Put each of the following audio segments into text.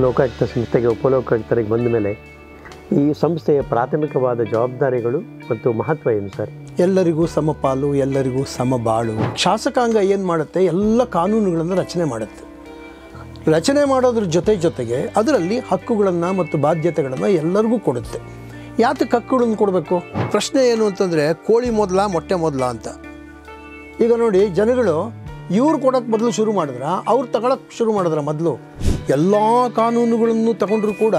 ಲೋಕಾಯುಕ್ತ ಸಂಸ್ಥೆಗೆ ಉಪಲೋಕಾಯುಕ್ತರಿಗೆ ಬಂದ ಮೇಲೆ ಈ ಸಂಸ್ಥೆಯ ಪ್ರಾಥಮಿಕವಾದ ಜವಾಬ್ದಾರಿಗಳು ಮತ್ತು ಮಹತ್ವ ಏನು ಸರ್? ಎಲ್ಲರಿಗೂ ಸಮಪಾಲು, ಎಲ್ಲರಿಗೂ ಸಮಬಾಳು. ಶಾಸಕಾಂಗ ಏನು ಮಾಡುತ್ತೆ, ಎಲ್ಲ ಕಾನೂನುಗಳನ್ನು ರಚನೆ ಮಾಡುತ್ತೆ. ರಚನೆ ಮಾಡೋದ್ರ ಜೊತೆಗೆ ಅದರಲ್ಲಿ ಹಕ್ಕುಗಳನ್ನು ಮತ್ತು ಬಾಧ್ಯತೆಗಳನ್ನು ಎಲ್ಲರಿಗೂ ಕೊಡುತ್ತೆ. ಯಾತಕ್ಕೆ ಹಕ್ಕುಗಳನ್ನು ಕೊಡಬೇಕು? ಪ್ರಶ್ನೆ ಏನು ಅಂತಂದರೆ, ಕೋಳಿ ಮೊದಲ ಮೊಟ್ಟೆ ಮೊದಲ ಅಂತ. ಈಗ ನೋಡಿ, ಜನಗಳು ಇವ್ರು ಕೊಡೋಕ್ಕೆ ಬದಲು ಶುರು ಮಾಡಿದ್ರ, ಅವ್ರು ತಗೊಳಕ್ಕೆ ಶುರು ಮಾಡಿದ್ರ. ಮೊದಲು ಎಲ್ಲ ಕಾನೂನುಗಳನ್ನು ತಗೊಂಡ್ರೂ ಕೂಡ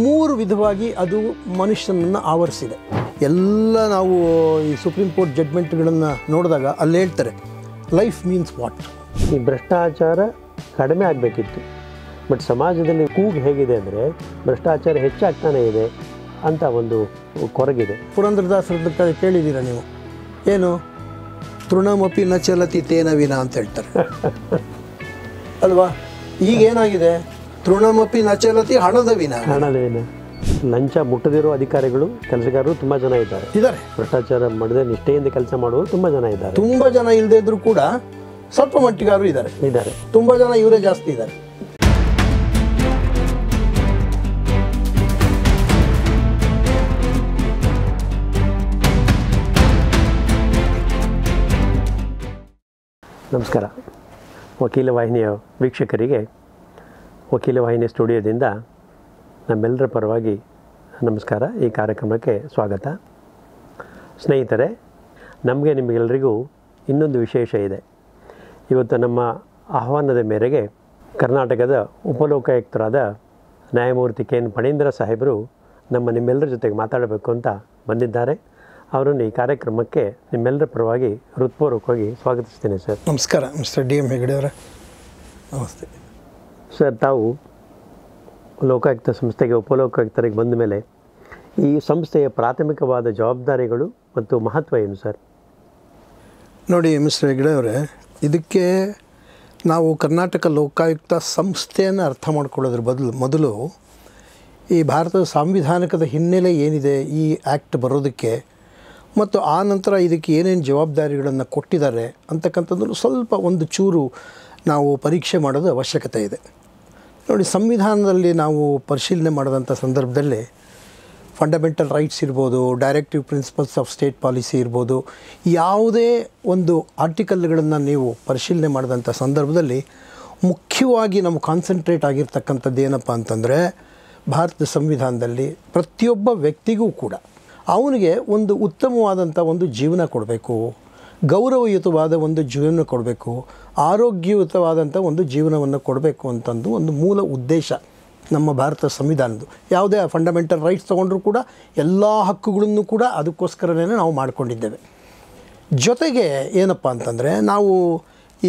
3 ವಿಧವಾಗಿ ಅದು ಮನುಷ್ಯನನ್ನು ಆವರಿಸಿದೆ. ಎಲ್ಲ ನಾವು ಈ ಸುಪ್ರೀಂ ಕೋರ್ಟ್ ಜಡ್ಮೆಂಟ್ಗಳನ್ನು ನೋಡಿದಾಗ ಅಲ್ಲಿ ಹೇಳ್ತಾರೆ, ಲೈಫ್ ಮೀನ್ಸ್ ವಾಟ್. ಈ ಭ್ರಷ್ಟಾಚಾರ ಕಡಿಮೆ ಆಗಬೇಕಿತ್ತು, ಬಟ್ ಸಮಾಜದಲ್ಲಿ ಕೂಗು ಹೇಗಿದೆ ಅಂದರೆ ಭ್ರಷ್ಟಾಚಾರ ಹೆಚ್ಚಾಗ್ತಾನೆ ಇದೆ ಅಂತ ಒಂದು ಕೊರಗಿದೆ. ಪುರಂದರದಾಸರದ್ದು ಕೇಳಿದ್ದೀರ ನೀವು? ಏನು, ತೃಣಮಪಿ ನ ಚಲತಿ ತೇನ ವಿನ ಅಂತ ಹೇಳ್ತಾರೆ ಅಲ್ವಾ? ಈಗ ಏನಾಗಿದೆ, ತೃಣಮಪಿ ನ ಚಲತಿ ಹಣದ ವಿನ. ಲಂಚ ಮುಟ್ಟದಿರೋ ಅಧಿಕಾರಿಗಳು, ಕೆಲಸಗಾರರು ತುಂಬ ಜನ ಇದ್ದಾರೆ. ಭ್ರಷ್ಟಾಚಾರ ಮಾಡದೆ ನಿಷ್ಠೆಯಿಂದ ಕೆಲಸ ಮಾಡುವವರು ತುಂಬ ಜನ ಇದ್ದಾರೆ. ತುಂಬ ಜನ ಇಲ್ಲದೆ ಇದ್ರೂ ಕೂಡ ಸ್ವಲ್ಪ ಮಟ್ಟಿಗಾರು ಇದ್ದಾರೆ. ತುಂಬ ಜನ ಇವರೇ ಜಾಸ್ತಿ ಇದ್ದಾರೆ. ನಮಸ್ಕಾರ. ವಕೀಲ ವಾಹಿನಿಯ ವೀಕ್ಷಕರಿಗೆ ವಕೀಲ ವಾಹಿನಿ ಸ್ಟುಡಿಯೋದಿಂದ ನಮ್ಮೆಲ್ಲರ ಪರವಾಗಿ ನಮಸ್ಕಾರ. ಈ ಕಾರ್ಯಕ್ರಮಕ್ಕೆ ಸ್ವಾಗತ. ಸ್ನೇಹಿತರೆ, ನಮಗೆ ನಿಮಗೆಲ್ಲರಿಗೂ ಇನ್ನೊಂದು ವಿಶೇಷ ಇದೆ. ಇವತ್ತು ನಮ್ಮ ಆಹ್ವಾನದ ಮೇರೆಗೆ ಕರ್ನಾಟಕದ ಉಪಲೋಕಾಯುಕ್ತರಾದ ನ್ಯಾಯಮೂರ್ತಿ ಕೆ ಎನ್ ಫಣೀಂದ್ರ ಸಾಹೇಬರು ನಿಮ್ಮೆಲ್ಲರ ಜೊತೆಗೆ ಮಾತಾಡಬೇಕು ಅಂತ ಬಂದಿದ್ದಾರೆ. ಅವರನ್ನು ಈ ಕಾರ್ಯಕ್ರಮಕ್ಕೆ ನಿಮ್ಮೆಲ್ಲರ ಪರವಾಗಿ ಹೃತ್ಪೂರ್ವಕವಾಗಿ ಸ್ವಾಗತಿಸ್ತೇನೆ ಸರ್. ನಮಸ್ಕಾರ ಮಿಸ್ಟರ್ ಡಿ ಎಂ ಹೆಗಡೆ ಅವರೇ. ನಮಸ್ತೆ ಸರ್. ತಾವು ಲೋಕಾಯುಕ್ತ ಸಂಸ್ಥೆಗೆ ಉಪಲೋಕಾಯುಕ್ತರಿಗೆ ಬಂದ ಮೇಲೆ ಈ ಸಂಸ್ಥೆಯ ಪ್ರಾಥಮಿಕವಾದ ಜವಾಬ್ದಾರಿಗಳು ಮತ್ತು ಮಹತ್ವ ಏನು ಸರ್? ನೋಡಿ ಮಿಸ್ಟರ್ ಹೆಗಡೆ ಅವರೇ, ಇದಕ್ಕೆ ನಾವು ಕರ್ನಾಟಕ ಲೋಕಾಯುಕ್ತ ಸಂಸ್ಥೆಯನ್ನು ಅರ್ಥ ಮಾಡ್ಕೊಳ್ಳೋದ್ರ ಮೊದಲು ಈ ಭಾರತದ ಸಾಂವಿಧಾನಿಕದ ಹಿನ್ನೆಲೆ ಏನಿದೆ ಈ ಆ್ಯಕ್ಟ್ ಬರೋದಕ್ಕೆ, ಮತ್ತು ಆ ನಂತರ ಇದಕ್ಕೆ ಏನೇನು ಜವಾಬ್ದಾರಿಗಳನ್ನು ಕೊಟ್ಟಿದ್ದಾರೆ ಅಂತಕ್ಕಂಥದ್ದು ಸ್ವಲ್ಪ ಒಂದು ಚೂರು ನಾವು ಪರೀಕ್ಷೆ ಮಾಡೋದು ಅವಶ್ಯಕತೆ ಇದೆ. ನೋಡಿ, ಸಂವಿಧಾನದಲ್ಲಿ ನಾವು ಪರಿಶೀಲನೆ ಮಾಡಿದಂಥ ಸಂದರ್ಭದಲ್ಲಿ ಫಂಡಮೆಂಟಲ್ ರೈಟ್ಸ್ ಇರ್ಬೋದು, directive principles of state policy ಇರ್ಬೋದು, ಯಾವುದೇ ಒಂದು ಆರ್ಟಿಕಲ್ಗಳನ್ನು ನೀವು ಪರಿಶೀಲನೆ ಮಾಡಿದಂಥ ಸಂದರ್ಭದಲ್ಲಿ ಮುಖ್ಯವಾಗಿ ನಮ್ಮ ಕಾನ್ಸಂಟ್ರೇಟ್ ಆಗಿರ್ತಕ್ಕಂಥದ್ದು ಏನಪ್ಪ ಅಂತಂದರೆ, ಭಾರತದ ಸಂವಿಧಾನದಲ್ಲಿ ಪ್ರತಿಯೊಬ್ಬ ವ್ಯಕ್ತಿಗೂ ಕೂಡ ಅವನಿಗೆ ಒಂದು ಉತ್ತಮವಾದಂಥ ಒಂದು ಜೀವನ ಕೊಡಬೇಕು, ಗೌರವಯುತವಾದ ಒಂದು ಜೀವನ ಕೊಡಬೇಕು, ಆರೋಗ್ಯಯುತವಾದಂಥ ಒಂದು ಜೀವನವನ್ನು ಕೊಡಬೇಕು ಅಂತಂದು ಒಂದು ಮೂಲ ಉದ್ದೇಶ ನಮ್ಮ ಭಾರತ ಸಂವಿಧಾನದ್ದು. ಯಾವುದೇ ಫಂಡಮೆಂಟಲ್ ರೈಟ್ಸ್ ತೊಗೊಂಡ್ರೂ ಕೂಡ ಎಲ್ಲ ಹಕ್ಕುಗಳನ್ನು ಕೂಡ ಅದಕ್ಕೋಸ್ಕರನೇ ನಾವು ಮಾಡಿಕೊಂಡಿದ್ದೇವೆ. ಜೊತೆಗೆ ಏನಪ್ಪ ಅಂತಂದರೆ, ನಾವು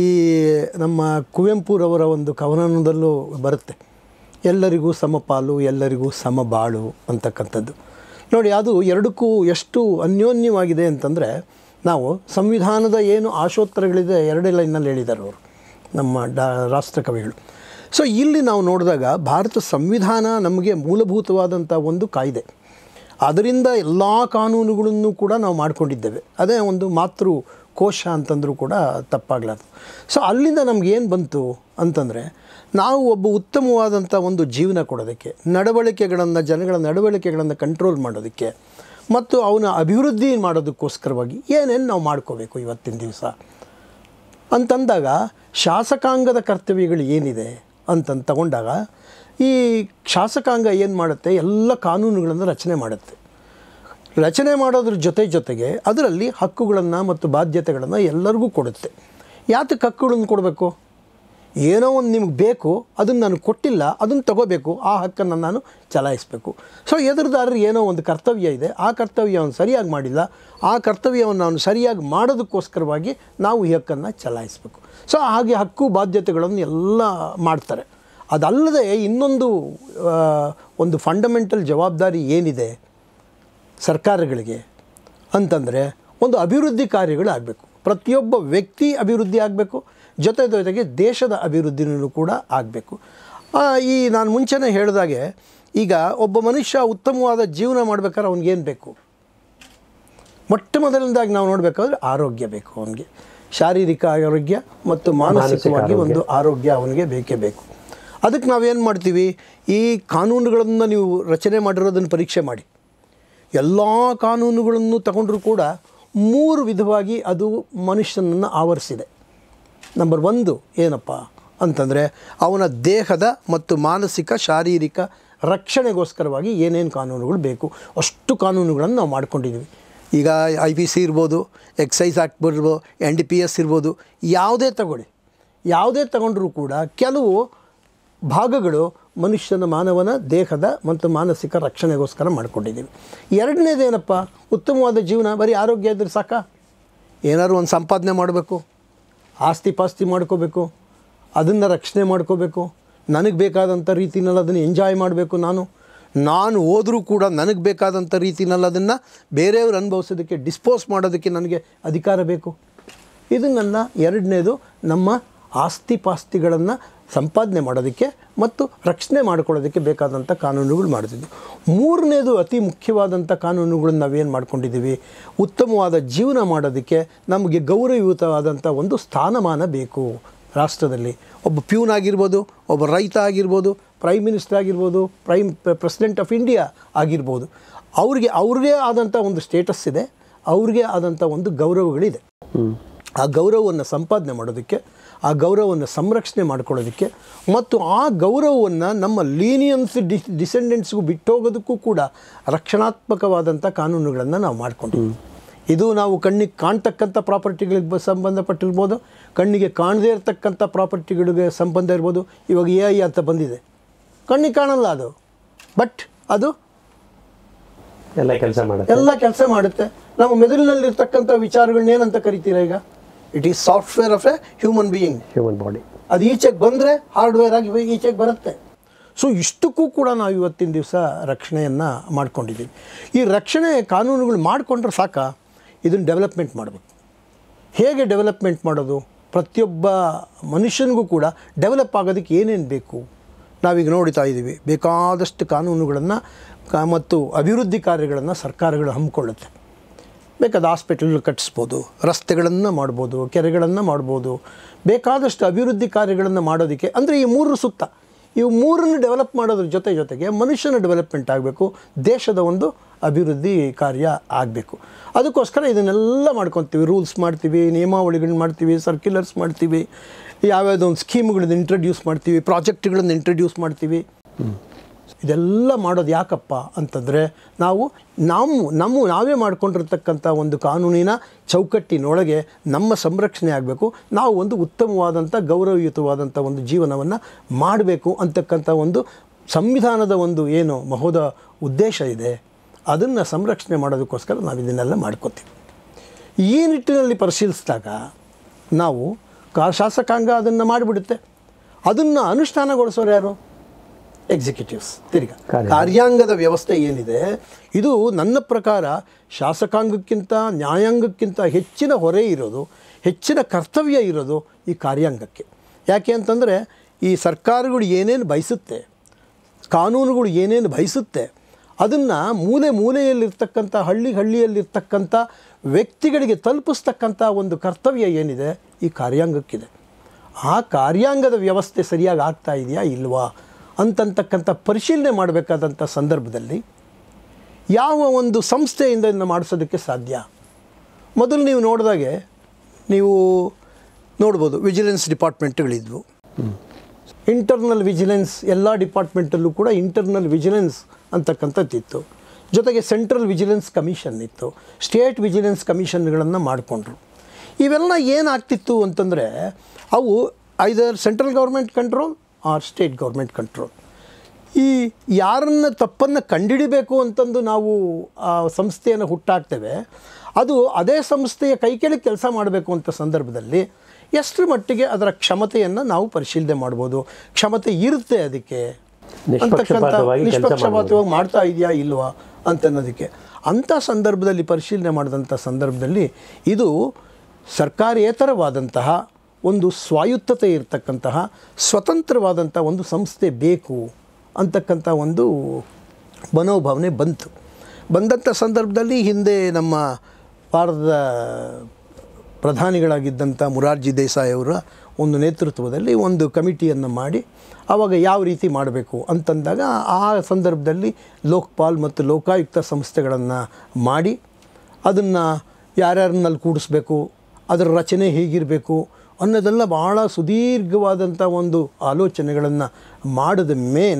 ಈ ನಮ್ಮ ಕುವೆಂಪುರವರ ಒಂದು ಕವನದಲ್ಲೂ ಬರುತ್ತೆ, ಎಲ್ಲರಿಗೂ ಸಮಪಾಲು, ಎಲ್ಲರಿಗೂ ಸಮಬಾಳು ಅಂತಕ್ಕಂಥದ್ದು. ನೋಡಿ, ಅದು ಎರಡಕ್ಕೂ ಎಷ್ಟು ಅನ್ಯೋನ್ಯವಾಗಿದೆ ಅಂತಂದರೆ, ನಾವು ಸಂವಿಧಾನದ ಏನು ಆಶೋತ್ತರಗಳಿದೆ ಎರಡೇ ಲೈನಲ್ಲಿ ಹೇಳಿದ್ದಾರೆ ಅವರು, ನಮ್ಮ ರಾಷ್ಟ್ರಕವಿಗಳು. ಸೊ ಇಲ್ಲಿ ನಾವು ನೋಡಿದಾಗ ಭಾರತ ಸಂವಿಧಾನ ನಮಗೆ ಮೂಲಭೂತವಾದಂಥ ಒಂದು ಕಾಯ್ದೆ. ಅದರಿಂದ ಎಲ್ಲ ಕಾನೂನುಗಳನ್ನು ಕೂಡ ನಾವು ಮಾಡಿಕೊಂಡಿದ್ದೇವೆ. ಅದೇ ಒಂದು ಮಾತೃ ಕೋಶ ಅಂತಂದರೂ ಕೂಡ ತಪ್ಪಾಗಲಾರ್ದು. ಸೊ ಅಲ್ಲಿಂದ ನಮಗೇನು ಬಂತು ಅಂತಂದರೆ, ನಾವು ಒಬ್ಬ ಉತ್ತಮವಾದಂಥ ಒಂದು ಜೀವನ ಕೊಡೋದಕ್ಕೆ, ಜನಗಳ ನಡವಳಿಕೆಗಳನ್ನು ಕಂಟ್ರೋಲ್ ಮಾಡೋದಕ್ಕೆ ಮತ್ತು ಅವನ ಅಭಿವೃದ್ಧಿ ಮಾಡೋದಕ್ಕೋಸ್ಕರವಾಗಿ ಏನೇನು ನಾವು ಮಾಡ್ಕೋಬೇಕು ಇವತ್ತಿನ ದಿವಸ ಅಂತಂದಾಗ, ಶಾಸಕಾಂಗದ ಕರ್ತವ್ಯಗಳು ಏನಿದೆ ಅಂತಂದು ತಗೊಂಡಾಗ, ಈ ಶಾಸಕಾಂಗ ಏನು ಮಾಡುತ್ತೆ, ಎಲ್ಲ ಕಾನೂನುಗಳನ್ನು ರಚನೆ ಮಾಡುತ್ತೆ. ರಚನೆ ಮಾಡೋದ್ರ ಜೊತೆಗೆ ಅದರಲ್ಲಿ ಹಕ್ಕುಗಳನ್ನು ಮತ್ತು ಬಾಧ್ಯತೆಗಳನ್ನು ಎಲ್ಲರಿಗೂ ಕೊಡುತ್ತೆ. ಯಾತಕ್ಕೆ ಹಕ್ಕುಗಳನ್ನು ಕೊಡಬೇಕು? ಏನೋ ಒಂದು ನಿಮಗೆ ಬೇಕು, ಅದನ್ನು ನಾನು ಕೊಟ್ಟಿಲ್ಲ, ಅದನ್ನು ತಗೋಬೇಕು, ಆ ಹಕ್ಕನ್ನು ನಾನು ಚಲಾಯಿಸಬೇಕು. ಸೊ ಎದುರುದಾರರಿಗೆ ಏನೋ ಒಂದು ಕರ್ತವ್ಯ ಇದೆ, ಆ ಕರ್ತವ್ಯವನ್ನು ಸರಿಯಾಗಿ ಮಾಡಿಲ್ಲ, ಆ ಕರ್ತವ್ಯವನ್ನು ನಾನು ಸರಿಯಾಗಿ ಮಾಡೋದಕ್ಕೋಸ್ಕರವಾಗಿ ನಾವು ಈ ಹಕ್ಕನ್ನು ಚಲಾಯಿಸಬೇಕು. ಸೊ ಹಾಗೆ ಹಕ್ಕು ಬಾಧ್ಯತೆಗಳನ್ನು ಎಲ್ಲ ಮಾಡ್ತಾರೆ. ಅದಲ್ಲದೆ ಇನ್ನೊಂದು ಒಂದು ಫಂಡಮೆಂಟಲ್ ಜವಾಬ್ದಾರಿ ಏನಿದೆ ಸರ್ಕಾರಗಳಿಗೆ ಅಂತಂದರೆ, ಒಂದು ಅಭಿವೃದ್ಧಿ ಕಾರ್ಯಗಳು ಆಗಬೇಕು. ಪ್ರತಿಯೊಬ್ಬ ವ್ಯಕ್ತಿ ಅಭಿವೃದ್ಧಿ ಆಗಬೇಕು, ಜೊತೆಗೆ ದೇಶದ ಅಭಿವೃದ್ಧಿನೂ ಕೂಡ ಆಗಬೇಕು. ಈ ನಾನು ಮುಂಚೆನೇ ಹೇಳಿದಾಗೆ, ಈಗ ಒಬ್ಬ ಮನುಷ್ಯ ಉತ್ತಮವಾದ ಜೀವನ ಮಾಡಬೇಕಾದ್ರೆ ಅವ್ನಿಗೇನು ಬೇಕು? ಮೊಟ್ಟ ಮೊದಲನೇದಾಗಿ ನಾವು ನೋಡಬೇಕಾದ್ರೆ ಆರೋಗ್ಯ ಬೇಕು. ಅವನಿಗೆ ಶಾರೀರಿಕ ಆರೋಗ್ಯ ಮತ್ತು ಮಾನಸಿಕವಾಗಿ ಒಂದು ಆರೋಗ್ಯ ಅವನಿಗೆ ಬೇಕೇ ಬೇಕು. ಅದಕ್ಕೆ ನಾವೇನು ಮಾಡ್ತೀವಿ, ಈ ಕಾನೂನುಗಳನ್ನು ನೀವು ರಚನೆ ಮಾಡಿರೋದನ್ನು ಪರೀಕ್ಷೆ ಮಾಡಿ. ಎಲ್ಲ ಕಾನೂನುಗಳನ್ನು ತಗೊಂಡ್ರೂ ಕೂಡ 3 ವಿಧವಾಗಿ ಅದು ಮನುಷ್ಯನನ್ನು ಆವರಿಸಿದೆ. ನಂಬರ್ 1 ಏನಪ್ಪ ಅಂತಂದರೆ, ಅವನ ದೇಹದ ಮತ್ತು ಮಾನಸಿಕ ಶಾರೀರಿಕ ರಕ್ಷಣೆಗೋಸ್ಕರವಾಗಿ ಏನೇನು ಕಾನೂನುಗಳು ಬೇಕು ಅಷ್ಟು ಕಾನೂನುಗಳನ್ನು ನಾವು ಮಾಡ್ಕೊಂಡಿದ್ದೀವಿ. ಈಗ IPC ಇರ್ಬೋದು, ಎಕ್ಸೈಸ್ ಆ್ಯಕ್ಟ್ ಇರ್ಬೋದು, NDPS ಇರ್ಬೋದು, ಯಾವುದೇ ತಗೊಂಡ್ರೂ ಕೂಡ ಕೆಲವು ಭಾಗಗಳು ಮನುಷ್ಯನ ಮಾನವನ ದೇಹದ ಮತ್ತು ಮಾನಸಿಕ ರಕ್ಷಣೆಗೋಸ್ಕರ ಮಾಡ್ಕೊಂಡಿದ್ದೀವಿ. 2ನೇದೇನಪ್ಪ, ಉತ್ತಮವಾದ ಜೀವನ. ಬರೀ ಆರೋಗ್ಯ ಇದ್ದರೆ ಸಾಕ? ಏನಾದ್ರು ಒಂದು ಸಂಪಾದನೆ ಮಾಡಬೇಕು, ಆಸ್ತಿ ಪಾಸ್ತಿ ಮಾಡ್ಕೋಬೇಕು, ಅದನ್ನು ರಕ್ಷಣೆ ಮಾಡ್ಕೋಬೇಕು, ನನಗೆ ಬೇಕಾದಂಥ ರೀತಿಯಲ್ಲಿ ಅದನ್ನು ಎಂಜಾಯ್ ಮಾಡಬೇಕು. ನಾನು ಹೋದರೂ ಕೂಡ ನನಗೆ ಬೇಕಾದಂಥ ರೀತಿಯಲ್ಲಿ ಅದನ್ನು ಬೇರೆಯವರು ಅನುಭವಿಸೋದಕ್ಕೆ, ಡಿಸ್ಪೋಸ್ ಮಾಡೋದಕ್ಕೆ ನನಗೆ ಅಧಿಕಾರ ಬೇಕು. ಇದನ್ನೆಲ್ಲ 2ನೇದು ನಮ್ಮ ಆಸ್ತಿ ಪಾಸ್ತಿಗಳನ್ನು ಸಂಪಾದನೆ ಮಾಡೋದಕ್ಕೆ ಮತ್ತು ರಕ್ಷಣೆ ಮಾಡ್ಕೊಳ್ಳೋದಕ್ಕೆ ಬೇಕಾದಂಥ ಕಾನೂನುಗಳು ಮಾಡ್ತಿದ್ವಿ. 3ನೇದು ಅತಿ ಮುಖ್ಯವಾದಂಥ ಕಾನೂನುಗಳನ್ನು ನಾವೇನು ಮಾಡ್ಕೊಂಡಿದ್ದೀವಿ, ಉತ್ತಮವಾದ ಜೀವನ ಮಾಡೋದಕ್ಕೆ ನಮಗೆ ಗೌರವಯುತವಾದಂಥ ಒಂದು ಸ್ಥಾನಮಾನ ಬೇಕು ರಾಷ್ಟ್ರದಲ್ಲಿ. ಒಬ್ಬ ಪ್ಯೂನ್ ಆಗಿರ್ಬೋದು, ಒಬ್ಬ ರೈತ ಆಗಿರ್ಬೋದು, ಪ್ರೈಮ್ ಮಿನಿಸ್ಟರ್ ಆಗಿರ್ಬೋದು, ಪ್ರೆಸಿಡೆಂಟ್ ಆಫ್ ಇಂಡಿಯಾ ಆಗಿರ್ಬೋದು, ಅವ್ರಿಗೆ ಆದಂಥ ಒಂದು ಸ್ಟೇಟಸ್ ಇದೆ, ಅವ್ರಿಗೆ ಆದಂಥ ಒಂದು ಗೌರವಗಳಿದೆ. ಆ ಗೌರವವನ್ನು ಸಂಪಾದನೆ ಮಾಡೋದಕ್ಕೆ, ಆ ಗೌರವವನ್ನು ಸಂರಕ್ಷಣೆ ಮಾಡ್ಕೊಳ್ಳೋದಕ್ಕೆ ಮತ್ತು ಆ ಗೌರವವನ್ನು ನಮ್ಮ ಲೀನಿಯನ್ಸ್ ಡಿಸೆಂಡೆಂಟ್ಸ್ಗೂ ಬಿಟ್ಟೋಗೋದಕ್ಕೂ ಕೂಡ ರಕ್ಷಣಾತ್ಮಕವಾದಂಥ ಕಾನೂನುಗಳನ್ನು ನಾವು ಮಾಡ್ಕೊಂಡಿದ್ದೀವಿ. ಇದು ನಾವು ಕಣ್ಣಿಗೆ ಕಾಣ್ತಕ್ಕಂಥ ಪ್ರಾಪರ್ಟಿಗಳಿಗೆ ಸಂಬಂಧಪಟ್ಟಿರ್ಬೋದು, ಕಣ್ಣಿಗೆ ಕಾಣದೇ ಇರತಕ್ಕಂಥ ಪ್ರಾಪರ್ಟಿಗಳಿಗೆ ಸಂಬಂಧ ಇರ್ಬೋದು. ಇವಾಗ AI ಅಂತ ಬಂದಿದೆ, ಕಣ್ಣಿಗೆ ಕಾಣಲ್ಲ ಅದು, ಬಟ್ ಅದು ಎಲ್ಲ ಕೆಲಸ ಮಾಡುತ್ತೆ. ನಮ್ಮ ಮೆದುಳಿನಲ್ಲಿರ್ತಕ್ಕಂಥ ವಿಚಾರಗಳನ್ನ ಏನಂತ ಕರಿತೀರಾ ಈಗ? It is software of A human body. ಅದು ಈಚೆಗೆ ಬಂದರೆ ಹಾರ್ಡ್ವೇರ್ ಆಗಿ ಈಚೆಗೆ ಬರುತ್ತೆ. ಸೊ ಇಷ್ಟಕ್ಕೂ ಕೂಡ ನಾವು ಇವತ್ತಿನ ದಿವಸ ರಕ್ಷಣೆಯನ್ನು ಮಾಡ್ಕೊಂಡಿದ್ದೀವಿ. ಈ ರಕ್ಷಣೆ ಕಾನೂನುಗಳು ಮಾಡಿಕೊಂಡ್ರೆ ಸಾಕ? ಇದನ್ನು ಡೆವಲಪ್ಮೆಂಟ್ ಮಾಡಬೇಕು. ಹೇಗೆ ಡೆವಲಪ್ಮೆಂಟ್ ಮಾಡೋದು? ಪ್ರತಿಯೊಬ್ಬ ಮನುಷ್ಯನಿಗೂ ಕೂಡ ಡೆವಲಪ್ ಆಗೋದಕ್ಕೆ ಏನೇನು ಬೇಕು ನಾವೀಗ ನೋಡ್ತಾ ಇದ್ದೀವಿ. ಬೇಕಾದಷ್ಟು ಕಾನೂನುಗಳನ್ನು ಮತ್ತು ಅಭಿವೃದ್ಧಿ ಕಾರ್ಯಗಳನ್ನು ಸರ್ಕಾರಗಳು ಹಮ್ಮಿಕೊಳ್ಳುತ್ತೆ. ಬೇಕಾದ ಹಾಸ್ಪಿಟಲ್ ಕಟ್ಟಿಸ್ಬೋದು, ರಸ್ತೆಗಳನ್ನು ಮಾಡ್ಬೋದು, ಕೆರೆಗಳನ್ನು ಮಾಡ್ಬೋದು, ಬೇಕಾದಷ್ಟು ಅಭಿವೃದ್ಧಿ ಕಾರ್ಯಗಳನ್ನು ಮಾಡೋದಕ್ಕೆ. ಅಂದರೆ ಈ 3 ಸುತ್ತ ಇವು 3ನ್ನು ಡೆವಲಪ್ ಮಾಡೋದ್ರ ಜೊತೆಗೆ ಮನುಷ್ಯನ ಡೆವಲಪ್ಮೆಂಟ್ ಆಗಬೇಕು, ದೇಶದ ಒಂದು ಅಭಿವೃದ್ಧಿ ಕಾರ್ಯ ಆಗಬೇಕು. ಅದಕ್ಕೋಸ್ಕರ ಇದನ್ನೆಲ್ಲ ಮಾಡ್ಕೊತೀವಿ. ರೂಲ್ಸ್ ಮಾಡ್ತೀವಿ, ನಿಯಮಾವಳಿಗಳನ್ನ ಮಾಡ್ತೀವಿ, ಸರ್ಕ್ಯುಲರ್ಸ್ ಮಾಡ್ತೀವಿ, ಯಾವ್ಯಾವುದೋ ಒಂದು ಸ್ಕೀಮ್ಗಳನ್ನ ಇಂಟ್ರಡ್ಯೂಸ್ ಮಾಡ್ತೀವಿ, ಪ್ರಾಜೆಕ್ಟ್ಗಳನ್ನು ಇಂಟ್ರಡ್ಯೂಸ್ ಮಾಡ್ತೀವಿ. ಇದೆಲ್ಲ ಮಾಡೋದು ಯಾಕಪ್ಪ ಅಂತಂದರೆ ನಾವೇ ಮಾಡ್ಕೊಂಡಿರ್ತಕ್ಕಂಥ ಒಂದು ಕಾನೂನಿನ ಚೌಕಟ್ಟಿನೊಳಗೆ ನಮ್ಮ ಸಂರಕ್ಷಣೆ ಆಗಬೇಕು. ನಾವು ಒಂದು ಉತ್ತಮವಾದಂಥ ಗೌರವಯುತವಾದಂಥ ಒಂದು ಜೀವನವನ್ನು ಮಾಡಬೇಕು ಅಂತಕ್ಕಂಥ ಒಂದು ಸಂವಿಧಾನದ ಒಂದು ಏನು ಮಹೋದ ಉದ್ದೇಶ ಇದೆ, ಅದನ್ನು ಸಂರಕ್ಷಣೆ ಮಾಡೋದಕ್ಕೋಸ್ಕರ ನಾವು ಇದನ್ನೆಲ್ಲ ಮಾಡ್ಕೋತೀವಿ. ಈ ನಿಟ್ಟಿನಲ್ಲಿ ಪರಿಶೀಲಿಸಿದಾಗ ನಾವು ಶಾಸಕಾಂಗ ಅದನ್ನು ಮಾಡಿಬಿಡುತ್ತೆ. ಅದನ್ನು ಅನುಷ್ಠಾನಗೊಳಿಸೋರು ಯಾರು? ಎಕ್ಸಿಕ್ಯೂಟಿವ್ಸ್. ತಿರ್ಗಿ ಕಾರ್ಯಾಂಗದ ವ್ಯವಸ್ಥೆ ಏನಿದೆ ಇದು ನನ್ನ ಪ್ರಕಾರ ಶಾಸಕಾಂಗಕ್ಕಿಂತ ನ್ಯಾಯಾಂಗಕ್ಕಿಂತ ಹೆಚ್ಚಿನ ಹೊರೆ ಇರೋದು, ಹೆಚ್ಚಿನ ಕರ್ತವ್ಯ ಇರೋದು ಈ ಕಾರ್ಯಾಂಗಕ್ಕೆ. ಯಾಕೆ ಅಂತಂದರೆ ಈ ಸರ್ಕಾರಗಳು ಏನೇನು ಬಯಸುತ್ತೆ, ಕಾನೂನುಗಳು ಏನೇನು ಬಯಸುತ್ತೆ, ಅದನ್ನು ಮೂಲೆಯಲ್ಲಿರ್ತಕ್ಕಂಥ ಹಳ್ಳಿಯಲ್ಲಿರ್ತಕ್ಕಂಥ ವ್ಯಕ್ತಿಗಳಿಗೆ ತಲುಪಿಸ್ತಕ್ಕಂಥ ಒಂದು ಕರ್ತವ್ಯ ಏನಿದೆ ಈ ಕಾರ್ಯಾಂಗಕ್ಕಿದೆ. ಆ ಕಾರ್ಯಾಂಗದ ವ್ಯವಸ್ಥೆ ಸರಿಯಾಗಿ ಆಗ್ತಾ ಇದೆಯಾ ಇಲ್ವಾ ಅಂತಕ್ಕಂಥ ಪರಿಶೀಲನೆ ಮಾಡಬೇಕಾದಂಥ ಸಂದರ್ಭದಲ್ಲಿ ಯಾವ ಒಂದು ಸಂಸ್ಥೆಯಿಂದ ಇದನ್ನು ಮಾಡಿಸೋದಕ್ಕೆ ಸಾಧ್ಯ? ಮೊದಲು ನೀವು ನೋಡಿದಾಗೆ ನೀವು ನೋಡ್ಬೋದು, ವಿಜಿಲೆನ್ಸ್ ಡಿಪಾರ್ಟ್ಮೆಂಟ್ಗಳಿದ್ವು. ಇಂಟರ್ನಲ್ ವಿಜಿಲೆನ್ಸ್ ಎಲ್ಲ ಡಿಪಾರ್ಟ್ಮೆಂಟಲ್ಲೂ ಕೂಡ ಇಂಟರ್ನಲ್ ವಿಜಿಲೆನ್ಸ್ ಅಂತಕ್ಕಂಥದ್ದಿತ್ತು. ಜೊತೆಗೆ ಸೆಂಟ್ರಲ್ ವಿಜಿಲೆನ್ಸ್ ಕಮಿಷನ್ ಇತ್ತು, ಸ್ಟೇಟ್ ವಿಜಿಲೆನ್ಸ್ ಕಮಿಷನ್ಗಳನ್ನು ಮಾಡಿಕೊಂಡ್ರು. ಇವೆಲ್ಲ ಏನಾಗ್ತಿತ್ತು ಅಂತಂದರೆ ಅವು either central government control or state government control. ಈ ಯಾರನ್ನು ತಪ್ಪನ್ನು ಕಂಡುಹಿಡಿಬೇಕು ಅಂತಂದು ನಾವು ಆ ಸಂಸ್ಥೆಯನ್ನು ಹುಟ್ಟಾಕ್ತೇವೆ, ಅದು ಅದೇ ಸಂಸ್ಥೆಯ ಕೈಕೆಳಗೆ ಕೆಲಸ ಮಾಡಬೇಕು ಅಂತ ಸಂದರ್ಭದಲ್ಲಿ ಎಷ್ಟರ ಮಟ್ಟಿಗೆ ಅದರ ಕ್ಷಮತೆಯನ್ನು ನಾವು ಪರಿಶೀಲನೆ ಮಾಡ್ಬೋದು, ಕ್ಷಮತೆ ಇರುತ್ತೆ ಅದಕ್ಕೆ ಅಂತಕ್ಕಂಥ ನಿಷ್ಪಕ್ಷಪಾತವಾಗಿ ಮಾಡ್ತಾ ಇದೆಯಾ ಇಲ್ವಾ ಅಂತನ್ನೋದಕ್ಕೆ. ಅಂಥ ಸಂದರ್ಭದಲ್ಲಿ ಪರಿಶೀಲನೆ ಮಾಡಿದಂಥ ಸಂದರ್ಭದಲ್ಲಿ ಇದು ಸರ್ಕಾರೇತರವಾದಂತಹ ಒಂದು ಸ್ವಾಯತ್ತತೆ ಇರತಕ್ಕಂತಹ ಸ್ವತಂತ್ರವಾದಂಥ ಒಂದು ಸಂಸ್ಥೆ ಬೇಕು ಅಂತಕ್ಕಂಥ ಒಂದು ಮನೋಭಾವನೆ ಬಂದಂಥ ಸಂದರ್ಭದಲ್ಲಿ ಹಿಂದೆ ನಮ್ಮ ಭಾರತದ ಪ್ರಧಾನಿಗಳಾಗಿದ್ದಂಥ ಮೊರಾರ್ಜಿ ದೇಸಾಯಿ ಅವರ ಒಂದು ನೇತೃತ್ವದಲ್ಲಿ ಒಂದು ಕಮಿಟಿಯನ್ನು ಮಾಡಿ ಆವಾಗ ಯಾವ ರೀತಿ ಮಾಡಬೇಕು ಅಂತಂದಾಗ ಆ ಸಂದರ್ಭದಲ್ಲಿ ಲೋಕಪಾಲ್ ಮತ್ತು ಲೋಕಾಯುಕ್ತ ಸಂಸ್ಥೆಗಳನ್ನು ಮಾಡಿ ಅದನ್ನು ಯಾರ್ಯಾರನ್ನಲ್ಲಿ ಕೂಡಿಸ್ಬೇಕು, ಅದರ ರಚನೆ ಹೇಗಿರಬೇಕು ಅನ್ನೋದೆಲ್ಲ ಭಾಳ ಸುದೀರ್ಘವಾದಂಥ ಒಂದು ಆಲೋಚನೆಗಳನ್ನು ಮಾಡಿದ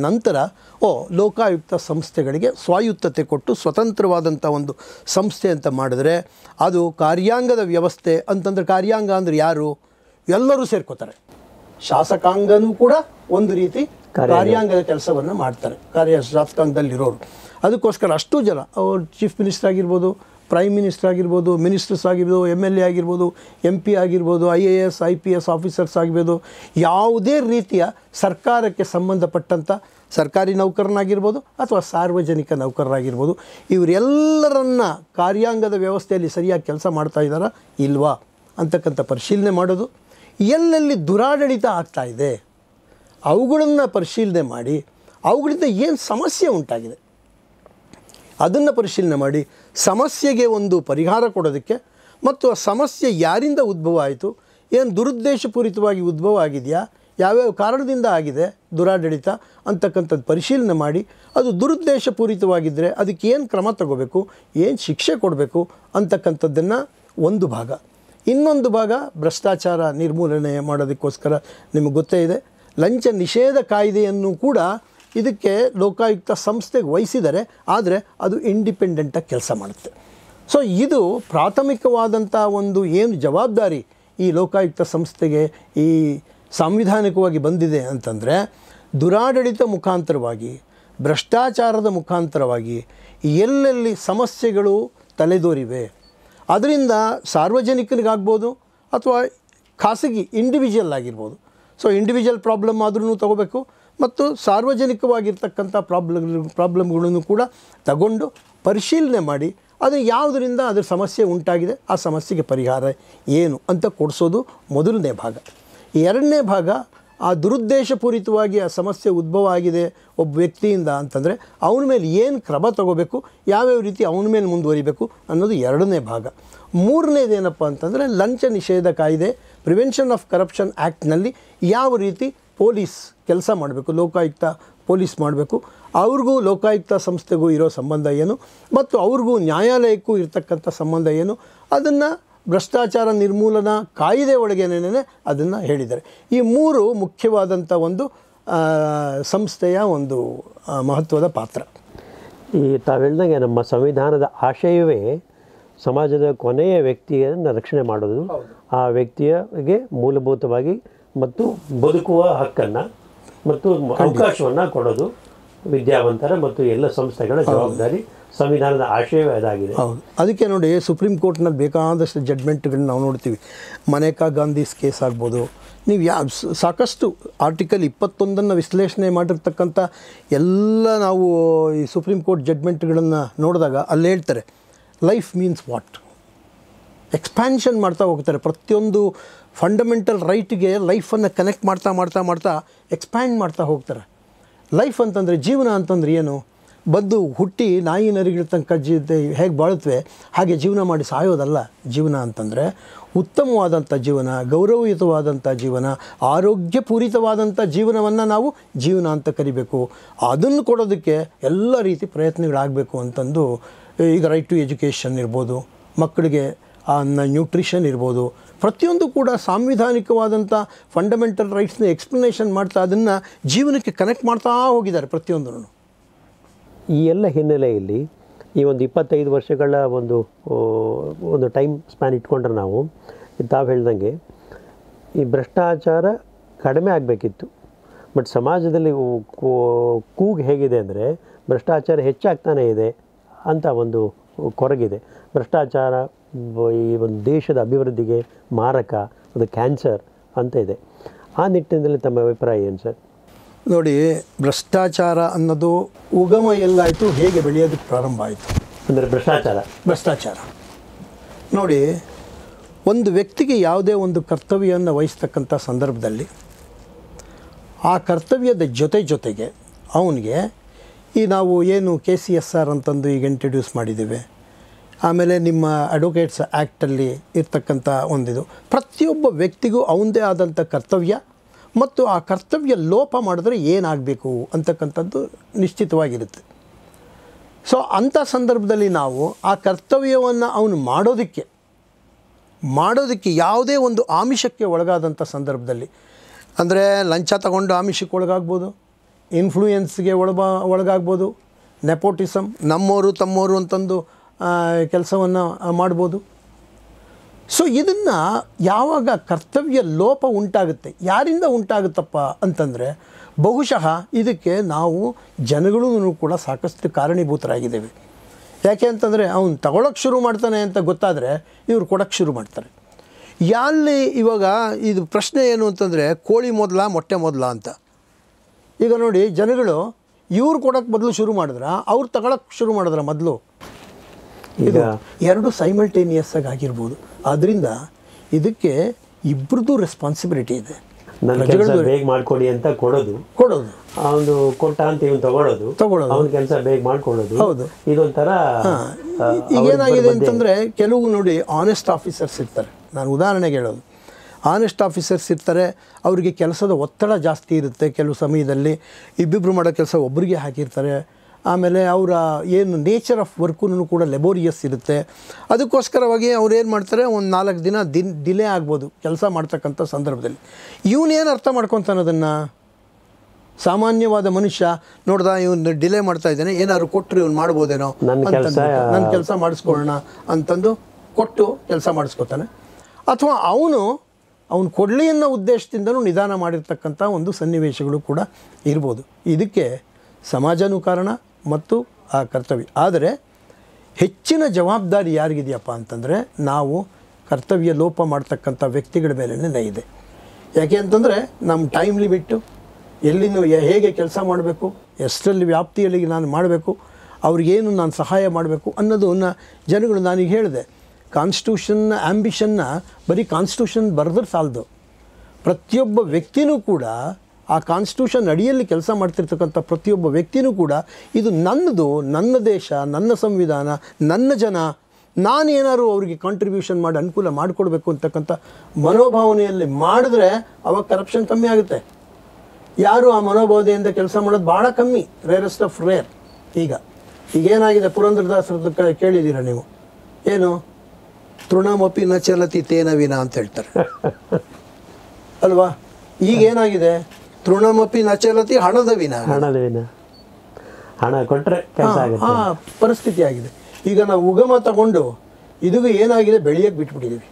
ನಂತರ ಲೋಕಾಯುಕ್ತ ಸಂಸ್ಥೆಗಳಿಗೆ ಸ್ವಾಯತ್ತತೆ ಕೊಟ್ಟು ಸ್ವತಂತ್ರವಾದಂಥ ಒಂದು ಸಂಸ್ಥೆ ಅಂತ ಮಾಡಿದ್ರೆ ಅದು ಕಾರ್ಯಾಂಗದ ವ್ಯವಸ್ಥೆ ಅಂತಂದರೆ, ಕಾರ್ಯಾಂಗ ಅಂದರೆ ಯಾರು? ಎಲ್ಲರೂ ಸೇರ್ಕೋತಾರೆ. ಶಾಸಕಾಂಗನೂ ಕೂಡ ಒಂದು ರೀತಿ ಕಾರ್ಯಾಂಗದ ಕೆಲಸವನ್ನು ಮಾಡ್ತಾರೆ, ಶಾಸಕಾಂಗದಲ್ಲಿರೋರು. ಅದಕ್ಕೋಸ್ಕರ ಅಷ್ಟು ಜನ ಅವ್ರು ಚೀಫ್ ಮಿನಿಸ್ಟರ್ ಆಗಿರ್ಬೋದು, ಪ್ರೈಮ್ ಮಿನಿಸ್ಟರ್ ಆಗಿರ್ಬೋದು, ಮಿನಿಸ್ಟರ್ಸ್ ಆಗಿರ್ಬೋದು, MLA ಆಗಿರ್ಬೋದು, MP ಆಗಿರ್ಬೋದು, IAS IPS ಆಫೀಸರ್ಸ್ ಆಗಿರ್ಬೋದು, ಯಾವುದೇ ರೀತಿಯ ಸರ್ಕಾರಕ್ಕೆ ಸಂಬಂಧಪಟ್ಟಂಥ ಸರ್ಕಾರಿ ನೌಕರನಾಗಿರ್ಬೋದು ಅಥವಾ ಸಾರ್ವಜನಿಕ ನೌಕರರಾಗಿರ್ಬೋದು, ಇವರೆಲ್ಲರನ್ನ ಕಾರ್ಯಾಂಗದ ವ್ಯವಸ್ಥೆಯಲ್ಲಿ ಸರಿಯಾಗಿ ಕೆಲಸ ಮಾಡ್ತಾ ಇದ್ದಾರಾ ಇಲ್ವಾ ಅಂತಕ್ಕಂಥ ಪರಿಶೀಲನೆ ಮಾಡೋದು, ಎಲ್ಲೆಲ್ಲಿ ದುರಾಡಳಿತ ಆಗ್ತಾಯಿದೆ ಅವುಗಳನ್ನು ಪರಿಶೀಲನೆ ಮಾಡಿ ಅವುಗಳಿಂದ ಏನು ಸಮಸ್ಯೆ ಉಂಟಾಗಿದೆ ಅದನ್ನು ಪರಿಶೀಲನೆ ಮಾಡಿ ಸಮಸ್ಯೆಗೆ ಒಂದು ಪರಿಹಾರ ಕೊಡೋದಕ್ಕೆ, ಮತ್ತು ಆ ಸಮಸ್ಯೆ ಯಾರಿಂದ ಉದ್ಭವ ಆಯಿತು, ಏನು ದುರುದ್ದೇಶಪೂರಿತವಾಗಿ ಉದ್ಭವ ಆಗಿದೆಯಾ, ಯಾವ್ಯಾವ ಕಾರಣದಿಂದ ಆಗಿದೆ ದುರಾಡಳಿತ ಅಂತಕ್ಕಂಥದ್ದು ಪರಿಶೀಲನೆ ಮಾಡಿ, ಅದು ದುರುದ್ದೇಶಪೂರಿತವಾಗಿದ್ದರೆ ಅದಕ್ಕೆ ಏನು ಕ್ರಮ ತಗೋಬೇಕು, ಏನು ಶಿಕ್ಷೆ ಕೊಡಬೇಕು ಅಂತಕ್ಕಂಥದ್ದನ್ನು ಒಂದು ಭಾಗ. ಇನ್ನೊಂದು ಭಾಗ ಭ್ರಷ್ಟಾಚಾರ ನಿರ್ಮೂಲನೆ ಮಾಡೋದಕ್ಕೋಸ್ಕರ ನಿಮಗೆ ಗೊತ್ತೇ ಇದೆ, ಲಂಚ ನಿಷೇಧ ಕಾಯ್ದೆಯನ್ನು ಕೂಡ ಇದಕ್ಕೆ ಲೋಕಾಯುಕ್ತ ಸಂಸ್ಥೆಗೆ ವಹಿಸಿದರೆ, ಆದರೆ ಅದು ಇಂಡಿಪೆಂಡೆಂಟಾಗಿ ಕೆಲಸ ಮಾಡುತ್ತೆ. ಸೊ ಇದು ಪ್ರಾಥಮಿಕವಾದಂಥ ಒಂದು ಏನು ಜವಾಬ್ದಾರಿ ಈ ಲೋಕಾಯುಕ್ತ ಸಂಸ್ಥೆಗೆ ಈ ಸಾಂವಿಧಾನಿಕವಾಗಿ ಬಂದಿದೆ ಅಂತಂದರೆ, ದುರಾಡಳಿತ ಮುಖಾಂತರವಾಗಿ, ಭ್ರಷ್ಟಾಚಾರದ ಮುಖಾಂತರವಾಗಿ ಎಲ್ಲೆಲ್ಲಿ ಸಮಸ್ಯೆಗಳು ತಲೆದೋರಿವೆ ಅದರಿಂದ ಸಾರ್ವಜನಿಕರಿಗಾಗ್ಬೋದು ಅಥವಾ ಖಾಸಗಿ ಇಂಡಿವಿಜುವಲ್ ಆಗಿರ್ಬೋದು. ಸೊ ಇಂಡಿವಿಜುವಲ್ ಪ್ರಾಬ್ಲಮ್ ಆದ್ರೂ ತಗೋಬೇಕು ಮತ್ತು ಸಾರ್ವಜನಿಕವಾಗಿರ್ತಕ್ಕಂಥ ಪ್ರಾಬ್ಲಮ್ಗಳನ್ನು ಕೂಡ ತಗೊಂಡು ಪರಿಶೀಲನೆ ಮಾಡಿ ಅದು ಯಾವುದರಿಂದ ಅದರ ಸಮಸ್ಯೆ ಉಂಟಾಗಿದೆ, ಆ ಸಮಸ್ಯೆಗೆ ಪರಿಹಾರ ಏನು ಅಂತ ಕೊಡಿಸೋದು ಮೊದಲನೇ ಭಾಗ. ಎರಡನೇ ಭಾಗ, ಆ ದುರುದ್ದೇಶಪೂರಿತವಾಗಿ ಆ ಸಮಸ್ಯೆ ಉದ್ಭವ ಆಗಿದೆ ಒಬ್ಬ ವ್ಯಕ್ತಿಯಿಂದ ಅಂತಂದರೆ ಅವನ ಮೇಲೆ ಏನು ಕ್ರಮ ತಗೋಬೇಕು, ಯಾವ್ಯಾವ ರೀತಿ ಅವನ ಮೇಲೆ ಮುಂದುವರಿಬೇಕು ಅನ್ನೋದು ಎರಡನೇ ಭಾಗ. ಮೂರನೇದೇನಪ್ಪ ಅಂತಂದರೆ ಲಂಚ ನಿಷೇಧ ಕಾಯ್ದೆ, ಪ್ರಿವೆನ್ಷನ್ ಆಫ್ ಕರಪ್ಷನ್ ಆ್ಯಕ್ಟ್ನಲ್ಲಿ ಯಾವ ರೀತಿ ಪೊಲೀಸ್ ಕೆಲಸ ಮಾಡಬೇಕು, ಲೋಕಾಯುಕ್ತ ಪೊಲೀಸ್ ಮಾಡಬೇಕು, ಅವ್ರಿಗೂ ಲೋಕಾಯುಕ್ತ ಸಂಸ್ಥೆಗೂ ಇರೋ ಸಂಬಂಧ ಏನು ಮತ್ತು ಅವ್ರಿಗೂ ನ್ಯಾಯಾಲಯಕ್ಕೂ ಇರ್ತಕ್ಕಂಥ ಸಂಬಂಧ ಏನು, ಅದನ್ನು ಭ್ರಷ್ಟಾಚಾರ ನಿರ್ಮೂಲನಾ ಕಾಯ್ದೆ ಒಳಗೇನೇ ಅದನ್ನು ಹೇಳಿದ್ದಾರೆ. ಈ ಮೂರು ಮುಖ್ಯವಾದಂಥ ಒಂದು ಸಂಸ್ಥೆಯ ಒಂದು ಮಹತ್ವದ ಪಾತ್ರ. ಈ ತಾವು ಹೇಳ್ದಂಗೆ ನಮ್ಮ ಸಂವಿಧಾನದ ಆಶಯವೇ ಸಮಾಜದ ಕೊನೆಯ ವ್ಯಕ್ತಿಯನ್ನು ರಕ್ಷಣೆ ಮಾಡೋದು, ಆ ವ್ಯಕ್ತಿಗೆ ಮೂಲಭೂತವಾಗಿ ಮತ್ತು ಬದುಕುವ ಹಕ್ಕನ್ನು ಮತ್ತು ಅವಕಾಶವನ್ನು ಕೊಡೋದು ವಿದ್ಯಾವಂತರ ಮತ್ತು ಎಲ್ಲ ಸಂಸ್ಥೆಗಳ ಜವಾಬ್ದಾರಿ. ಸಂವಿಧಾನದ ಆಶಯವೇ ಅದಾಗಿದೆ. ಹೌದು, ಅದಕ್ಕೆ ನೋಡಿ ಸುಪ್ರೀಂ ಕೋರ್ಟ್ನಲ್ಲಿ ಬೇಕಾದಷ್ಟು ಜಡ್ಮೆಂಟ್ಗಳನ್ನ ನಾವು ನೋಡ್ತೀವಿ. ಮನೇಕಾ ಗಾಂಧೀಸ್ ಕೇಸ್ ಆಗ್ಬೋದು, ನೀವು ಸಾಕಷ್ಟು ಆರ್ಟಿಕಲ್ 21 ವಿಶ್ಲೇಷಣೆ ಮಾಡಿರ್ತಕ್ಕಂಥ ಎಲ್ಲ ನಾವು ಈ ಸುಪ್ರೀಂ ಕೋರ್ಟ್ ಜಡ್ಮೆಂಟ್ಗಳನ್ನು ನೋಡಿದಾಗ ಅಲ್ಲಿ ಹೇಳ್ತಾರೆ ಲೈಫ್ ಮೀನ್ಸ್ ವಾಟ್, ಎಕ್ಸ್ಪ್ಯಾನ್ಷನ್ ಮಾಡ್ತಾ ಹೋಗ್ತಾರೆ. ಪ್ರತಿಯೊಂದು ಫಂಡಮೆಂಟಲ್ ರೈಟ್ಗೆ ಲೈಫನ್ನು ಕನೆಕ್ಟ್ ಮಾಡ್ತಾ ಮಾಡ್ತಾ ಮಾಡ್ತಾ ಎಕ್ಸ್ಪ್ಯಾಂಡ್ ಮಾಡ್ತಾ ಹೋಗ್ತಾರೆ. ಲೈಫ್ ಅಂತಂದರೆ ಜೀವನ ಅಂತಂದ್ರೆ ಏನು, ಬಂದು ಹುಟ್ಟಿ ನಾಯಿ ನರಿಗಳ ತನಕ ಹೇಗೆ ಬಾಳುತ್ತವೆ ಹಾಗೆ ಜೀವನ ಮಾಡಿ ಸಾಯೋದಲ್ಲ. ಜೀವನ ಅಂತಂದರೆ ಉತ್ತಮವಾದಂಥ ಜೀವನ, ಗೌರವಯುತವಾದಂಥ ಜೀವನ, ಆರೋಗ್ಯಪೂರಿತವಾದಂಥ ಜೀವನವನ್ನು ನಾವು ಜೀವನ ಅಂತ ಕರಿಬೇಕು. ಅದನ್ನು ಕೊಡೋದಕ್ಕೆ ಎಲ್ಲ ರೀತಿ ಪ್ರಯತ್ನಗಳಾಗಬೇಕು ಅಂತಂದು, ಈಗ ರೈಟ್ ಟು ಎಜುಕೇಷನ್ ಇರ್ಬೋದು, ಮಕ್ಕಳಿಗೆ ನ್ಯೂಟ್ರಿಷನ್ ಇರ್ಬೋದು, ಪ್ರತಿಯೊಂದು ಕೂಡ ಸಾಂವಿಧಾನಿಕವಾದಂಥ ಫಂಡಮೆಂಟಲ್ ರೈಟ್ಸ್ನ ಎಕ್ಸ್ಪ್ಲನೇಷನ್ ಮಾಡ್ತಾ ಅದನ್ನು ಜೀವನಕ್ಕೆ ಕನೆಕ್ಟ್ ಮಾಡ್ತಾ ಹೋಗಿದ್ದಾರೆ ಪ್ರತಿಯೊಂದನ್ನು. ಈ ಎಲ್ಲ ಹಿನ್ನೆಲೆಯಲ್ಲಿ ಈ ಒಂದು 25 ವರ್ಷಗಳ ಒಂದು ಟೈಮ್ ಸ್ಪ್ಯಾನ್ ಇಟ್ಕೊಂಡ್ರೆ ನಾವು ತಾವು ಹೇಳ್ದಂಗೆ ಈ ಭ್ರಷ್ಟಾಚಾರ ಕಡಿಮೆ ಆಗಬೇಕಿತ್ತು. ಬಟ್ ಸಮಾಜದಲ್ಲಿ ಕೂಗು ಹೇಗಿದೆ ಅಂದರೆ ಭ್ರಷ್ಟಾಚಾರ ಹೆಚ್ಚಾಗ್ತಾನೇ ಇದೆ ಅಂತ ಒಂದು ಕೊರಗಿದೆ. ಭ್ರಷ್ಟಾಚಾರ ಈ ಒಂದು ದೇಶದ ಅಭಿವೃದ್ಧಿಗೆ ಮಾರಕ, ಅದು ಕ್ಯಾನ್ಸರ್ ಅಂತ ಇದೆ. ಆ ನಿಟ್ಟಿನಲ್ಲಿ ತಮ್ಮ ಅಭಿಪ್ರಾಯ ಏನು ಸರ್? ನೋಡಿ, ಭ್ರಷ್ಟಾಚಾರ ಅನ್ನೋದು ಉಗಮ ಎಲ್ಲಾಯಿತು, ಹೇಗೆ ಬೆಳೆಯೋದಕ್ಕೆ ಪ್ರಾರಂಭ ಆಯಿತು ಅಂದರೆ ಭ್ರಷ್ಟಾಚಾರ ನೋಡಿ, ಒಂದು ವ್ಯಕ್ತಿಗೆ ಯಾವುದೇ ಒಂದು ಕರ್ತವ್ಯವನ್ನು ವಹಿಸ್ತಕ್ಕಂಥ ಸಂದರ್ಭದಲ್ಲಿ ಆ ಕರ್ತವ್ಯದ ಜೊತೆಗೆ ಅವನಿಗೆ ಈ ನಾವು ಏನು KCSR ಅಂತಂದು ಈಗ ಇಂಟ್ರಡ್ಯೂಸ್ ಮಾಡಿದ್ದೇವೆ, ಆಮೇಲೆ ನಿಮ್ಮ ಅಡ್ವೊಕೇಟ್ಸ್ ಆ್ಯಕ್ಟಲ್ಲಿ ಇರ್ತಕ್ಕಂಥ ಒಂದಿದು ಪ್ರತಿಯೊಬ್ಬ ವ್ಯಕ್ತಿಗೂ ಅವನದೇ ಆದಂಥ ಕರ್ತವ್ಯ ಮತ್ತು ಆ ಕರ್ತವ್ಯ ಲೋಪ ಮಾಡಿದ್ರೆ ಏನಾಗಬೇಕು ಅಂತಕ್ಕಂಥದ್ದು ನಿಶ್ಚಿತವಾಗಿರುತ್ತೆ. ಸೊ ಅಂಥ ಸಂದರ್ಭದಲ್ಲಿ ನಾವು ಆ ಕರ್ತವ್ಯವನ್ನು ಅವನು ಮಾಡೋದಕ್ಕೆ ಯಾವುದೇ ಒಂದು ಆಮಿಷಕ್ಕೆ ಒಳಗಾದಂಥ ಸಂದರ್ಭದಲ್ಲಿ, ಅಂದರೆ ಲಂಚ ತಗೊಂಡು ಆಮಿಷಕ್ಕೆ ಒಳಗಾಗ್ಬೋದು, ಇನ್ಫ್ಲೂಯೆನ್ಸ್ಗೆ ಒಳಗಾಗ್ಬೋದು, ನೆಪೋಟಿಸಮ್, ನಮ್ಮೋರು ತಮ್ಮೋರು ಅಂತಂದು ಕೆಲಸವನ್ನು ಮಾಡ್ಬೋದು. ಸೊ ಇದನ್ನು ಯಾವಾಗ ಕರ್ತವ್ಯ ಲೋಪ ಉಂಟಾಗುತ್ತೆ, ಯಾರಿಂದ ಉಂಟಾಗುತ್ತಪ್ಪ ಅಂತಂದರೆ ಬಹುಶಃ ಇದಕ್ಕೆ ನಾವು ಜನಗಳೂ ಕೂಡ ಸಾಕಷ್ಟು ಕಾರಣೀಭೂತರಾಗಿದ್ದೇವೆ. ಯಾಕೆ ಅಂತಂದರೆ ಅವನು ತಗೊಳ್ಳೋಕ್ಕೆ ಶುರು ಮಾಡ್ತಾನೆ ಅಂತ ಗೊತ್ತಾದರೆ ಇವರು ಕೊಡೋಕ್ಕೆ ಶುರು ಮಾಡ್ತಾರೆ. ಯಾಲ್ಲಿ ಇವಾಗ ಇದು ಪ್ರಶ್ನೆ ಏನು ಅಂತಂದರೆ ಕೋಳಿ ಮೊದಲ ಮೊಟ್ಟೆ ಮೊದಲ ಅಂತ. ಈಗ ನೋಡಿ, ಜನಗಳು ಇವ್ರು ಕೊಡೋಕ್ಕೆ ಬದಲು ಶುರು ಮಾಡಿದ್ರೆ ಅವ್ರು ತಗೊಳಕ್ಕೆ ಶುರು ಮಾಡಿದ್ರೆ ಮೊದಲು, ಇದು ಎರಡು ಸೈಮಲ್ಟೇನಿಯಸ್ ಆಗಿ ಆಗಿರ್ಬೋದು. ಆದ್ದರಿಂದ ಇದಕ್ಕೆ ಇಬ್ಬರದ್ದು ರೆಸ್ಪಾನ್ಸಿಬಿಲಿಟಿ ಇದೆ. ಬೇಗ ಮಾಡ್ಕೊಡಿ ಅಂತ ಕೊಡೋದು ಅವನು ಕೊಟ್ಟ ಅಂತ ಇವನು ತಗೊಳ್ಳೋದು ಅವನ ಕೆಲಸ ಬೇಗ ಮಾಡ್ಕೊಳ್ಳೋದು. ಹೌದು, ಇದೊಂಥರ. ಈಗ ಏನಾಗಿದೆ ಅಂತಂದರೆ ಕೆಲವು ನೋಡಿ ಆನೆಸ್ಟ್ ಆಫೀಸರ್ಸ್ ಇರ್ತಾರೆ. ನಾನು ಉದಾಹರಣೆಗೆ ಹೇಳೋದು, ಆನೆಸ್ಟ್ ಆಫೀಸರ್ಸ್ ಇರ್ತಾರೆ, ಅವರಿಗೆ ಕೆಲಸದ ಒತ್ತಡ ಜಾಸ್ತಿ ಇರುತ್ತೆ. ಕೆಲವು ಸಮಯದಲ್ಲಿ ಇಬ್ಬಿಬ್ಬರು ಮಾಡೋ ಕೆಲಸ ಒಬ್ಬರಿಗೆ ಹಾಕಿರ್ತಾರೆ. ಆಮೇಲೆ ಅವರ ಏನು ನೇಚರ್ ಆಫ್ ವರ್ಕೂ ಕೂಡ ಲೆಬೋರಿಯಸ್ ಇರುತ್ತೆ. ಅದಕ್ಕೋಸ್ಕರವಾಗಿ ಅವ್ರು ಏನು ಮಾಡ್ತಾರೆ, ಒಂದು 4 ದಿನ ಡಿಲೇ ಆಗ್ಬೋದು ಕೆಲಸ ಮಾಡ್ತಕ್ಕಂಥ ಸಂದರ್ಭದಲ್ಲಿ. ಇವನೇನು ಅರ್ಥ ಮಾಡ್ಕೊತಾನೆ ಅದನ್ನು? ಸಾಮಾನ್ಯವಾದ ಮನುಷ್ಯ ನೋಡ್ದ, ಇವನು ಡಿಲೇ ಮಾಡ್ತಾ ಇದ್ದಾನೆ, ಏನಾದ್ರು ಕೊಟ್ಟರು ಇವ್ನು ಮಾಡ್ಬೋದೇನೋ, ನನ್ನ ಕೆಲಸ ಮಾಡಿಸ್ಕೊಳ್ಳೋಣ ಅಂತಂದು ಕೊಟ್ಟು ಕೆಲಸ ಮಾಡಿಸ್ಕೊತಾನೆ. ಅಥವಾ ಅವನು ಕೊಡಲಿ ಅನ್ನೋ ಉದ್ದೇಶದಿಂದಲೂ ನಿಧಾನ ಮಾಡಿರ್ತಕ್ಕಂಥ ಒಂದು ಸನ್ನಿವೇಶಗಳು ಕೂಡ ಇರ್ಬೋದು. ಇದಕ್ಕೆ ಸಮಾಜನೂ ಕಾರಣ ಮತ್ತು ಆ ಕರ್ತವ್ಯ. ಆದರೆ ಹೆಚ್ಚಿನ ಜವಾಬ್ದಾರಿ ಯಾರಿಗಿದೆಯಪ್ಪ ಅಂತಂದರೆ ನಾವು ಕರ್ತವ್ಯ ಲೋಪ ಮಾಡ್ತಕ್ಕಂಥ ವ್ಯಕ್ತಿಗಳ ಮೇಲೇ ಇದೆ. ಯಾಕೆ ಅಂತಂದರೆ ನಮ್ಮ ಟೈಮ್ ಲಿಮಿಟ್ಟು, ಎಲ್ಲಿಂದ ಹೇಗೆ ಕೆಲಸ ಮಾಡಬೇಕು, ಎಷ್ಟರಲ್ಲಿ ವ್ಯಾಪ್ತಿಯಲ್ಲಿ ನಾನು ಮಾಡಬೇಕು, ಅವ್ರಿಗೇನು ನಾನು ಸಹಾಯ ಮಾಡಬೇಕು ಅನ್ನೋದನ್ನು ಜನಗಳು, ನಾನೀಗ ಹೇಳಿದೆ, ಕಾನ್ಸ್ಟಿಟ್ಯೂಷನ್ ಆ್ಯಂಬಿಷನ್ನ ಬರೀ ಕಾನ್ಸ್ಟಿಟ್ಯೂಷನ್ ಬರೆದ್ರೆ ಸಾಲದು. ಪ್ರತಿಯೊಬ್ಬ ವ್ಯಕ್ತಿನೂ ಕೂಡ ಆ ಕಾನ್ಸ್ಟಿಟ್ಯೂಷನ್ ಅಡಿಯಲ್ಲಿ ಕೆಲಸ ಮಾಡ್ತಿರ್ತಕ್ಕಂಥ ಪ್ರತಿಯೊಬ್ಬ ವ್ಯಕ್ತಿನೂ ಕೂಡ ಇದು ನನ್ನದು, ನನ್ನ ದೇಶ, ನನ್ನ ಸಂವಿಧಾನ, ನನ್ನ ಜನ, ನಾನು ಏನಾದ್ರು ಅವರಿಗೆ ಕಾಂಟ್ರಿಬ್ಯೂಷನ್ ಮಾಡಿ ಅನುಕೂಲ ಮಾಡಿಕೊಡ್ಬೇಕು ಅಂತಕ್ಕಂಥ ಮನೋಭಾವನೆಯಲ್ಲಿ ಮಾಡಿದ್ರೆ ಅವಾಗ ಕರಪ್ಷನ್ ಕಮ್ಮಿ ಆಗುತ್ತೆ. ಯಾರು ಆ ಮನೋಭಾವನೆಯಿಂದ ಕೆಲಸ ಮಾಡೋದು ಭಾಳ ಕಮ್ಮಿ, ರೇರೆಸ್ಟ್ ಆಫ್ ರೇರ್. ಈಗೇನಾಗಿದೆ, ಪುರಂದರದಾಸರದ್ದು ಕೇಳಿದ್ದೀರ ನೀವು, ಏನು ತೃಣಮಪಿ ನ ಚಲತಿ ತೇನ ವಿನ ಅಂತ ಹೇಳ್ತಾರೆ ಅಲ್ವಾ? ಈಗೇನಾಗಿದೆ, ತೃಣಮಪಿ ನ ಚಲತಿ ಹಣದ ವಿನ, ಹಣ ಕೊಟ್ಟರೆ ಪರಿಸ್ಥಿತಿ ಆಗಿದೆ. ಈಗ ನಾವು ಉಗಮ ತಗೊಂಡು ಇದೂ ಏನಾಗಿದೆ, ಬೆಳೆಯೋಕ್ಕೆ ಬಿಟ್ಬಿಟ್ಟಿದ್ದೀವಿ.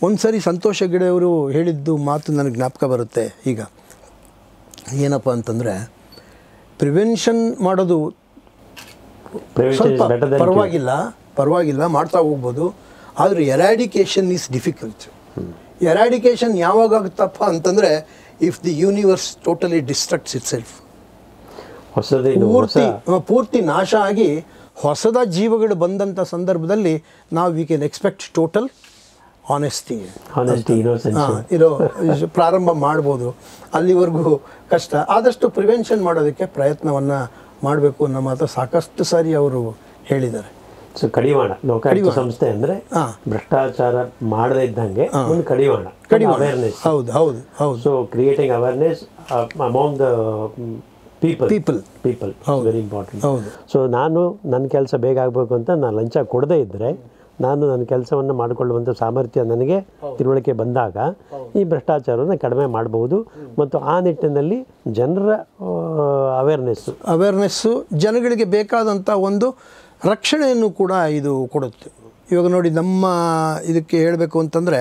ಒಂದು ಸರಿ ಸಂತೋಷ ಹೆಗಡೆಯವರು ಹೇಳಿದ್ದು ಮಾತು ನನಗೆ ಜ್ಞಾಪಕ ಬರುತ್ತೆ. ಈಗ ಏನಪ್ಪ ಅಂತಂದರೆ, ಪ್ರಿವೆನ್ಷನ್ ಮಾಡೋದು ಸ್ವಲ್ಪ ಪರವಾಗಿಲ್ಲ ಮಾಡ್ತಾ ಹೋಗ್ಬೋದು, ಆದರೆ ಎರಾಡಿಕೇಷನ್ ಈಸ್ ಡಿಫಿಕಲ್ಟ್. ಎರಾಡಿಕೇಷನ್ ಯಾವಾಗ ಆಗುತ್ತಪ್ಪ ಅಂತಂದರೆ if the universe totally destructs ಇಟ್ ಸೆಲ್ಫ್. ಪೂರ್ತಿ ನಾಶ ಆಗಿ ಹೊಸದ ಜೀವಗಳು ಬಂದಂಥ ಸಂದರ್ಭದಲ್ಲಿ ನಾವು we can expect total honesty ಇರೋ ಪ್ರಾರಂಭ ಮಾಡ್ಬೋದು. ಅಲ್ಲಿವರೆಗೂ ಕಷ್ಟ. ಆದಷ್ಟು ಪ್ರಿವೆನ್ಷನ್ ಮಾಡೋದಕ್ಕೆ ಪ್ರಯತ್ನವನ್ನು ಮಾಡಬೇಕು ಅನ್ನೋ ಮಾತ್ರ ಸಾಕಷ್ಟು ಸಾರಿ ಅವರು ಹೇಳಿದ್ದಾರೆ. ಸೊ ಕಡಿವಾಣ ಲೋಕಾಯುಕ್ತ ಸಂಸ್ಥೆ ಅಂದರೆ ಭ್ರಷ್ಟಾಚಾರ ಮಾಡದೇ ಇದ್ದಂಗೆ ಒಂದು ಕಡಿವಾಣ, ಅವೇರ್ನೆಸ್. ಹೌದು. So creating awareness among the people very important. So ನಾನು ನನ್ನ ಕೆಲಸ ಬೇಗ ಆಗಬೇಕು ಅಂತ ನಾನು ಲಂಚ ಕೊಡದೇ ಇದ್ದರೆ, ನಾನು ನನ್ನ ಕೆಲಸವನ್ನು ಮಾಡಿಕೊಳ್ಳುವಂಥ ಸಾಮರ್ಥ್ಯ ನನಗೆ ತಿಳುವಳಿಕೆ ಬಂದಾಗ ಈ ಭ್ರಷ್ಟಾಚಾರವನ್ನು ಕಡಿಮೆ ಮಾಡಬಹುದು. ಮತ್ತು ಆ ನಿಟ್ಟಿನಲ್ಲಿ ಜನರ ಅವೇರ್ನೆಸ್ಸು ಜನಗಳಿಗೆ ಬೇಕಾದಂಥ ಒಂದು ರಕ್ಷಣೆಯನ್ನು ಕೂಡ ಇದು ಕೊಡುತ್ತೆ. ಇವಾಗ ನೋಡಿ, ನಮ್ಮ ಇದಕ್ಕೆ ಹೇಳಬೇಕು ಅಂತಂದರೆ,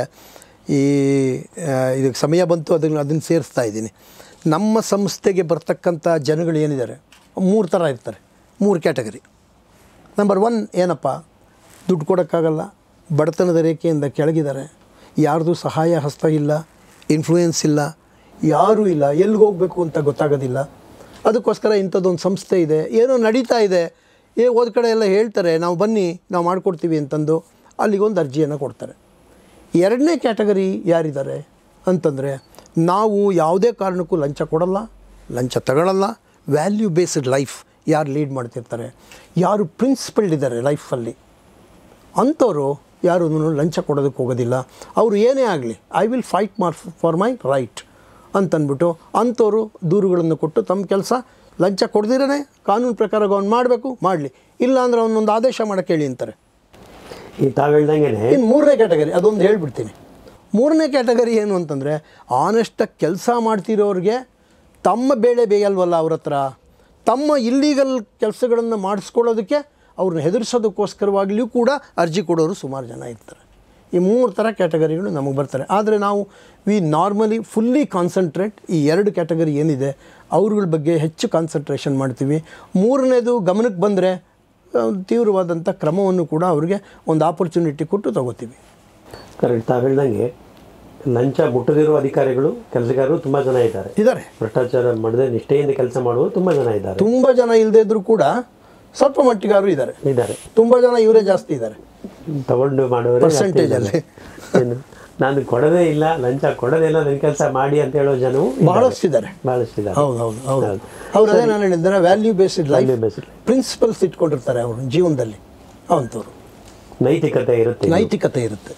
ಇದಕ್ಕೆ ಸಮಯ ಬಂತು, ಅದನ್ನು ಸೇರಿಸ್ತಾ ಇದ್ದೀನಿ. ನಮ್ಮ ಸಂಸ್ಥೆಗೆ ಬರ್ತಕ್ಕಂಥ ಜನಗಳು ಏನಿದ್ದಾರೆ 3 ಥರ ಇರ್ತಾರೆ, 3 ಕ್ಯಾಟಗರಿ. ನಂಬರ್ 1 ಏನಪ್ಪ, ದುಡ್ಡು ಕೊಡೋಕ್ಕಾಗಲ್ಲ, ಬಡತನದ ರೇಖೆಯಿಂದ ಕೆಳಗಿದ್ದಾರೆ, ಯಾರ್ದು ಸಹಾಯ ಹಸ್ತ ಇಲ್ಲ, ಇನ್ಫ್ಲೂಯೆನ್ಸ್ ಇಲ್ಲ, ಯಾರೂ ಇಲ್ಲ, ಎಲ್ಲಿಗೆ ಹೋಗಬೇಕು ಅಂತ ಗೊತ್ತಾಗೋದಿಲ್ಲ. ಅದಕ್ಕೋಸ್ಕರ ಇಂಥದ್ದೊಂದು ಸಂಸ್ಥೆ ಇದೆ, ಏನೋ ನಡೀತಾ ಇದೆ, ಹೋದ ಕಡೆ ಎಲ್ಲ ಹೇಳ್ತಾರೆ, ನಾವು ಬನ್ನಿ ನಾವು ಮಾಡಿಕೊಡ್ತೀವಿ ಅಂತಂದು ಅಲ್ಲಿಗೊಂದು ಅರ್ಜಿಯನ್ನು ಕೊಡ್ತಾರೆ. 2ನೇ ಕ್ಯಾಟಗರಿ ಯಾರಿದ್ದಾರೆ ಅಂತಂದರೆ, ನಾವು ಯಾವುದೇ ಕಾರಣಕ್ಕೂ ಲಂಚ ಕೊಡಲ್ಲ, ಲಂಚ ತಗೊಳ್ಳಲ್ಲ, ವ್ಯಾಲ್ಯೂ ಬೇಸ್ಡ್ ಲೈಫ್ ಯಾರು ಲೀಡ್ ಮಾಡ್ತಿರ್ತಾರೆ, ಯಾರು ಪ್ರಿನ್ಸಿಪಲ್ಡ್ ಇದ್ದಾರೆ ಲೈಫಲ್ಲಿ, ಅಂಥವ್ರು ಯಾರೂ ಲಂಚ ಕೊಡೋದಕ್ಕೆ ಹೋಗೋದಿಲ್ಲ. ಅವರು ಏನೇ ಆಗಲಿ I will fight for my right ಅಂತಂದ್ಬಿಟ್ಟು ಅಂಥವ್ರು ದೂರುಗಳನ್ನು ಕೊಟ್ಟು ತಮ್ಮ ಕೆಲಸ ಲಂಚ ಕೊಡ್ದಿರೇ ಕಾನೂನು ಪ್ರಕಾರ ಅವ್ನು ಮಾಡಬೇಕು, ಮಾಡಲಿ, ಇಲ್ಲ ಅಂದರೆ ಅವನೊಂದು ಆದೇಶ ಮಾಡೋಕ್ಕೆ ಹೇಳಿ ಅಂತಾರೆ. ಈ ತಾವು ಹೇಳ್ದಂಗೆ ಇನ್ನು ಮೂರನೇ ಕ್ಯಾಟಗರಿ ಅದೊಂದು ಹೇಳ್ಬಿಡ್ತೀನಿ. ಮೂರನೇ ಕ್ಯಾಟಗರಿ ಏನು ಅಂತಂದರೆ ಆನೆಸ್ಟಾಗಿ ಕೆಲಸ ಮಾಡ್ತಿರೋರಿಗೆ ತಮ್ಮ ಬೇಳೆ ಬೇಯಲ್ವಲ್ಲ ಅವ್ರ ಹತ್ರ, ತಮ್ಮ ಇಲ್ಲೀಗಲ್ ಕೆಲಸಗಳನ್ನು ಮಾಡಿಸ್ಕೊಳ್ಳೋದಕ್ಕೆ ಅವ್ರನ್ನ ಹೆದರಿಸೋದಕ್ಕೋಸ್ಕರವಾಗಲಿಯೂ ಕೂಡ ಅರ್ಜಿ ಕೊಡೋರು ಸುಮಾರು ಜನ ಇರ್ತಾರೆ. ಈ 3 ಥರ ಕ್ಯಾಟಗರಿಗಳು ನಮಗೆ ಬರ್ತಾರೆ. ಆದರೆ ನಾವು ವಿ ನಾರ್ಮಲಿ ಫುಲ್ಲಿ ಕಾನ್ಸಂಟ್ರೇಟ್ ಈ 2 ಕ್ಯಾಟಗರಿ ಏನಿದೆ ಅವ್ರಗಳ ಬಗ್ಗೆ ಹೆಚ್ಚು ಕಾನ್ಸಂಟ್ರೇಷನ್ ಮಾಡ್ತೀವಿ. ಮೂರನೇದು ಗಮನಕ್ಕೆ ಬಂದರೆ ತೀವ್ರವಾದಂಥ ಕ್ರಮವನ್ನು ಕೂಡ ಅವ್ರಿಗೆ ಒಂದು ಆಪರ್ಚುನಿಟಿ ಕೊಟ್ಟು ತಗೋತೀವಿ. ಕರೆಕ್ಟ್. ತಾವು ಹೇಳ್ದಂಗೆ ಲಂಚ ಮುಟ್ಟದಿರುವ ಅಧಿಕಾರಿಗಳು ಕೆಲಸಗಾರರು ತುಂಬ ಜನ ಇದ್ದಾರೆ. ಭ್ರಷ್ಟಾಚಾರ ಮಾಡದೆ ನಿಷ್ಠೆಯಿಂದ ಕೆಲಸ ಮಾಡುವುದು ತುಂಬ ಜನ ಇದ್ದಾರೆ. ತುಂಬ ಜನ ಇಲ್ಲದೇ ಇದ್ದರೂ ಕೂಡ ಸ್ವಲ್ಪ ಮಟ್ಟಿಗಾರು ಇದ್ದಾರೆ. ತುಂಬ ಜನ ಇವರೇ ಜಾಸ್ತಿ ಇದ್ದಾರೆ ತಗೊಂಡು ಮಾಡೋರು ಪರ್ಸೆಂಟೇಜಲ್ಲಿ. ನಾನು ಕೊಡೋದೇ ಇಲ್ಲ, ಲಂಚ ಕೊಡೋದೇ ಇಲ್ಲ, ನನ್ನ ಕೆಲಸ ಮಾಡಿ ಅಂತ ಹೇಳೋ ಜನವು ಬಹಳಷ್ಟಿದ್ದಾರೆ. ಹೌದು. ಅವ್ರು ಅದೇ ನಾನು ಹೇಳಿದ್ರೆ ವ್ಯಾಲ್ಯೂ ಬೇಸ್ಡ್ ಲೈಫ್ ಪ್ರಿನ್ಸಿಪಲ್ಸ್ ಇಟ್ಕೊಂಡಿರ್ತಾರೆ ಅವರು ಜೀವನದಲ್ಲಿ. ಅಂಥವ್ರು ನೈತಿಕತೆ ಇರುತ್ತೆ.